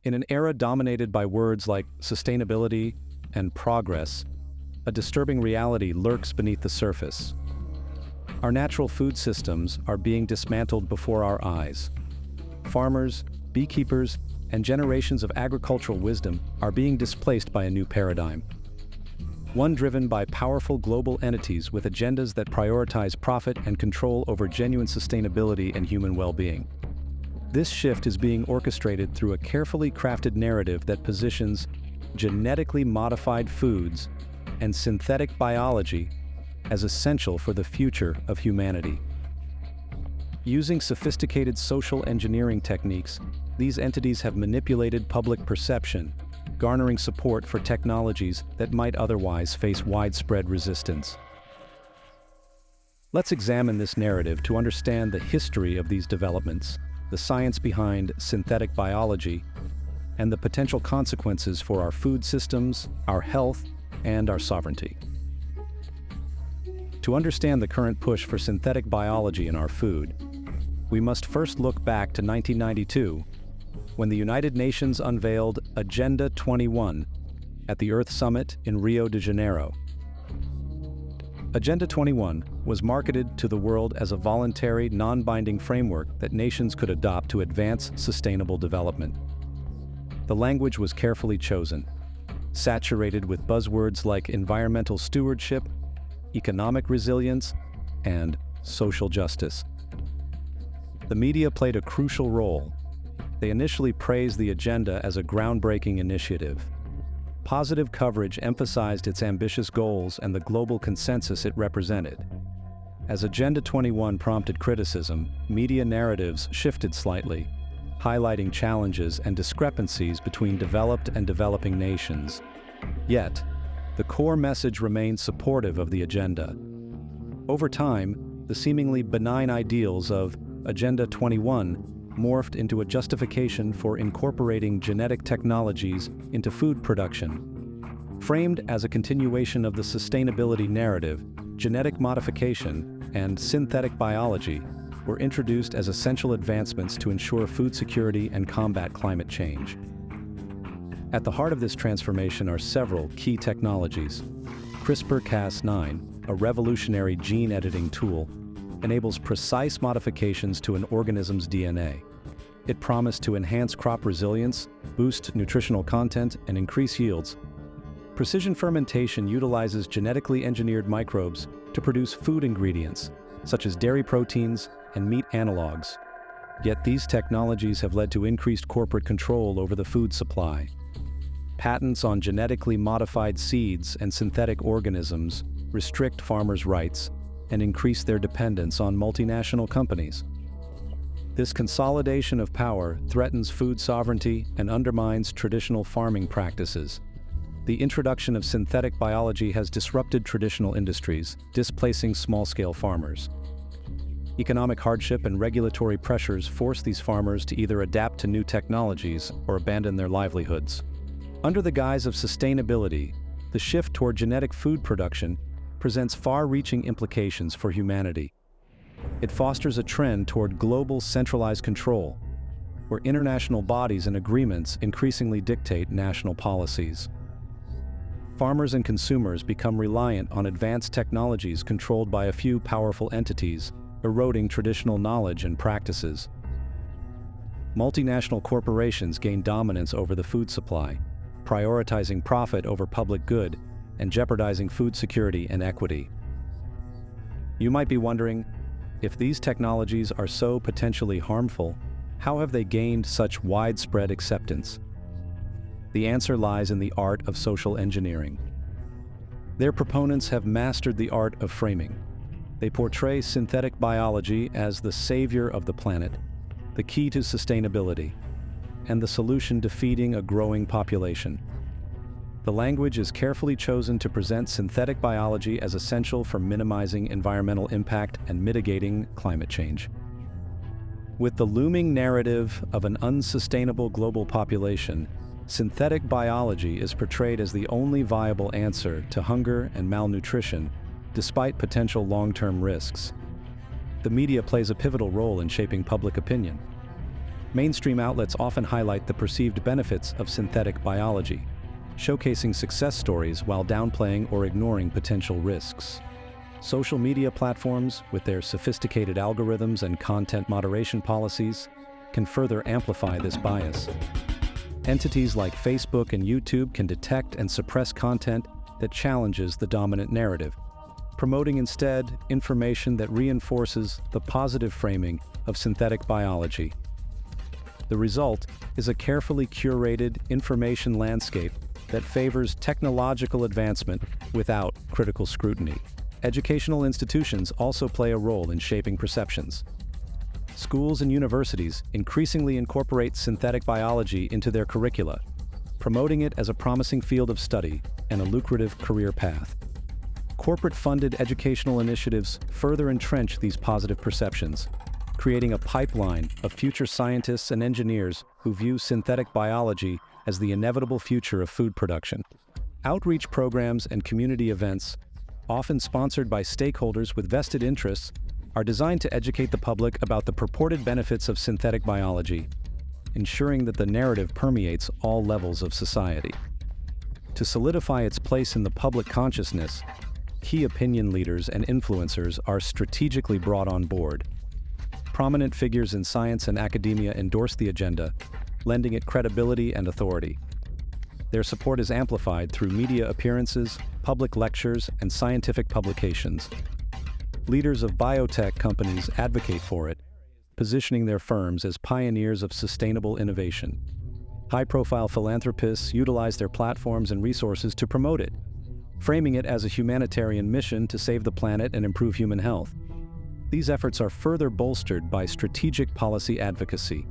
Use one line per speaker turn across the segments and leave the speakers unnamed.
In an era dominated by words like sustainability and progress, a disturbing reality lurks beneath the surface. Our natural food systems are being dismantled before our eyes. Farmers, beekeepers, and generations of agricultural wisdom are being displaced by a new paradigm. One driven by powerful global entities with agendas that prioritize profit and control over genuine sustainability and human well-being. This shift is being orchestrated through a carefully crafted narrative that positions genetically modified foods and synthetic biology as essential for the future of humanity. Using sophisticated social engineering techniques, these entities have manipulated public perception, garnering support for technologies that might otherwise face widespread resistance. Let's examine this narrative to understand the history of these developments, the science behind synthetic biology, and the potential consequences for our food systems, our health, and our sovereignty. To understand the current push for synthetic biology in our food, we must first look back to 1992, when the United Nations unveiled Agenda 21 at the Earth Summit in Rio de Janeiro. Agenda 21 was marketed to the world as a voluntary, non-binding framework that nations could adopt to advance sustainable development. The language was carefully chosen, saturated with buzzwords like environmental stewardship, economic resilience, and social justice. The media played a crucial role. They initially praised the agenda as a groundbreaking initiative. Positive coverage emphasized its ambitious goals and the global consensus it represented. As Agenda 21 prompted criticism, media narratives shifted slightly, highlighting challenges and discrepancies between developed and developing nations. Yet, the core message remained supportive of the agenda. Over time, the seemingly benign ideals of Agenda 21 morphed into a justification for incorporating genetic technologies into food production. Framed as a continuation of the sustainability narrative, genetic modification and synthetic biology were introduced as essential advancements to ensure food security and combat climate change. At the heart of this transformation are several key technologies. CRISPR-Cas9, a revolutionary gene editing tool, enables precise modifications to an organism's DNA. It promised to enhance crop resilience, boost nutritional content, and increase yields. Precision fermentation utilizes genetically engineered microbes to produce food ingredients, such as dairy proteins and meat analogs. Yet these technologies have led to increased corporate control over the food supply. Patents on genetically modified seeds and synthetic organisms restrict farmers' rights and increase their dependence on multinational companies. This consolidation of power threatens food sovereignty and undermines traditional farming practices. The introduction of synthetic biology has disrupted traditional industries, displacing small-scale farmers. Economic hardship and regulatory pressures force these farmers to either adapt to new technologies or abandon their livelihoods. Under the guise of sustainability, the shift toward genetic food production presents far-reaching implications for humanity. It fosters a trend toward global centralized control, where international bodies and agreements increasingly dictate national policies. Farmers and consumers become reliant on advanced technologies controlled by a few powerful entities, eroding traditional knowledge and practices. Multinational corporations gain dominance over the food supply, prioritizing profit over public good and jeopardizing food security and equity. You might be wondering, if these technologies are so potentially harmful, how have they gained such widespread acceptance? The answer lies in the art of social engineering. Their proponents have mastered the art of framing. They portray synthetic biology as the savior of the planet, the key to sustainability, and the solution to feeding a growing population. The language is carefully chosen to present synthetic biology as essential for minimizing environmental impact and mitigating climate change. With the looming narrative of an unsustainable global population, synthetic biology is portrayed as the only viable answer to hunger and malnutrition, despite potential long-term risks. The media plays a pivotal role in shaping public opinion. Mainstream outlets often highlight the perceived benefits of synthetic biology, showcasing success stories while downplaying or ignoring potential risks. Social media platforms, with their sophisticated algorithms and content moderation policies, can further amplify this bias. Entities like Facebook and YouTube can detect and suppress content that challenges the dominant narrative, promoting instead information that reinforces the positive framing of synthetic biology. The result is a carefully curated information landscape that favors technological advancement without critical scrutiny. Educational institutions also play a role in shaping perceptions. Schools and universities increasingly incorporate synthetic biology into their curricula, promoting it as a promising field of study and a lucrative career path. Corporate-funded educational initiatives further entrench these positive perceptions, creating a pipeline of future scientists and engineers who view synthetic biology as the inevitable future of food production. Outreach programs and community events, often sponsored by stakeholders with vested interests, are designed to educate the public about the purported benefits of synthetic biology, ensuring that the narrative permeates all levels of society. To solidify its place in the public consciousness, key opinion leaders and influencers are strategically brought on board. Prominent figures in science and academia endorse the agenda, lending it credibility and authority. Their support is amplified through media appearances, public lectures, and scientific publications. Leaders of biotech companies advocate for it, positioning their firms as pioneers of sustainable innovation. High-profile philanthropists utilize their platforms and resources to promote it, framing it as a humanitarian mission to save the planet and improve human health. These efforts are further bolstered by strategic policy advocacy,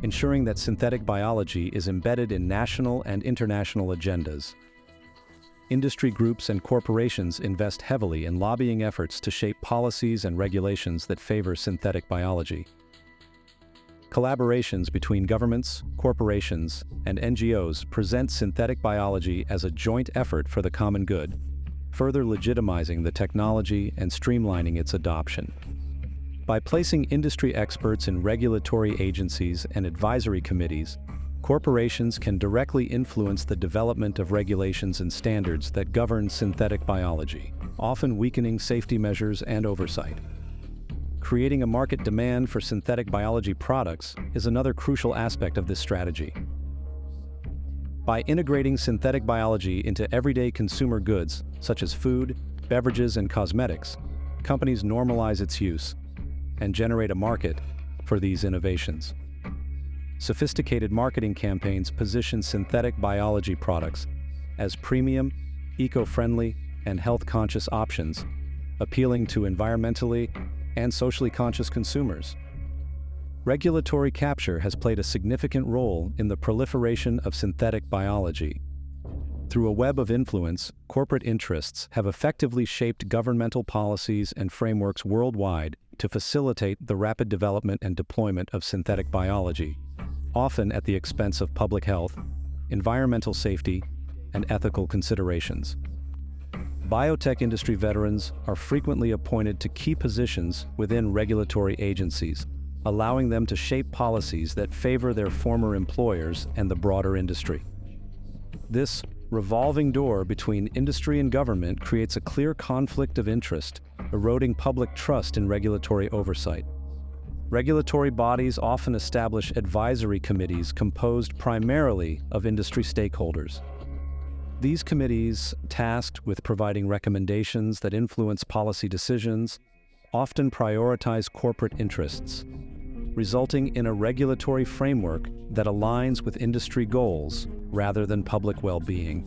ensuring that synthetic biology is embedded in national and international agendas. Industry groups and corporations invest heavily in lobbying efforts to shape policies and regulations that favor synthetic biology. Collaborations between governments, corporations, and NGOs present synthetic biology as a joint effort for the common good, further legitimizing the technology and streamlining its adoption. By placing industry experts in regulatory agencies and advisory committees, corporations can directly influence the development of regulations and standards that govern synthetic biology, often weakening safety measures and oversight. Creating a market demand for synthetic biology products is another crucial aspect of this strategy. By integrating synthetic biology into everyday consumer goods, such as food, beverages, and cosmetics, companies normalize its use and generate a market for these innovations. Sophisticated marketing campaigns position synthetic biology products as premium, eco-friendly, and health-conscious options, appealing to environmentally and socially conscious consumers. Regulatory capture has played a significant role in the proliferation of synthetic biology. Through a web of influence, corporate interests have effectively shaped governmental policies and frameworks worldwide to facilitate the rapid development and deployment of synthetic biology, often at the expense of public health, environmental safety, and ethical considerations. Biotech industry veterans are frequently appointed to key positions within regulatory agencies, allowing them to shape policies that favor their former employers and the broader industry. This revolving door between industry and government creates a clear conflict of interest, eroding public trust in regulatory oversight. Regulatory bodies often establish advisory committees composed primarily of industry stakeholders. These committees, tasked with providing recommendations that influence policy decisions, often prioritize corporate interests, resulting in a regulatory framework that aligns with industry goals rather than public well-being.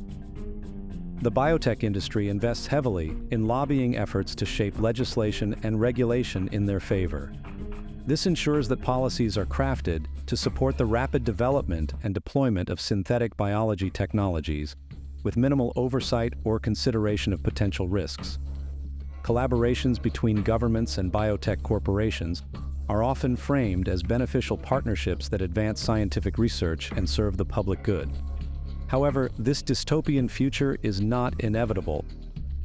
The biotech industry invests heavily in lobbying efforts to shape legislation and regulation in their favor. This ensures that policies are crafted to support the rapid development and deployment of synthetic biology technologies, with minimal oversight or consideration of potential risks. Collaborations between governments and biotech corporations are often framed as beneficial partnerships that advance scientific research and serve the public good. However, this dystopian future is not inevitable.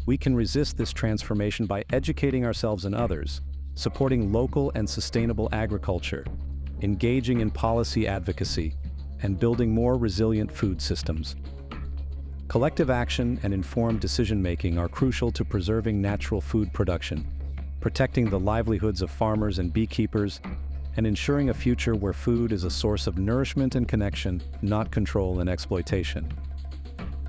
We can resist this transformation by educating ourselves and others, supporting local and sustainable agriculture, engaging in policy advocacy, and building more resilient food systems. Collective action and informed decision-making are crucial to preserving natural food production, protecting the livelihoods of farmers and beekeepers, and ensuring a future where food is a source of nourishment and connection, not control and exploitation.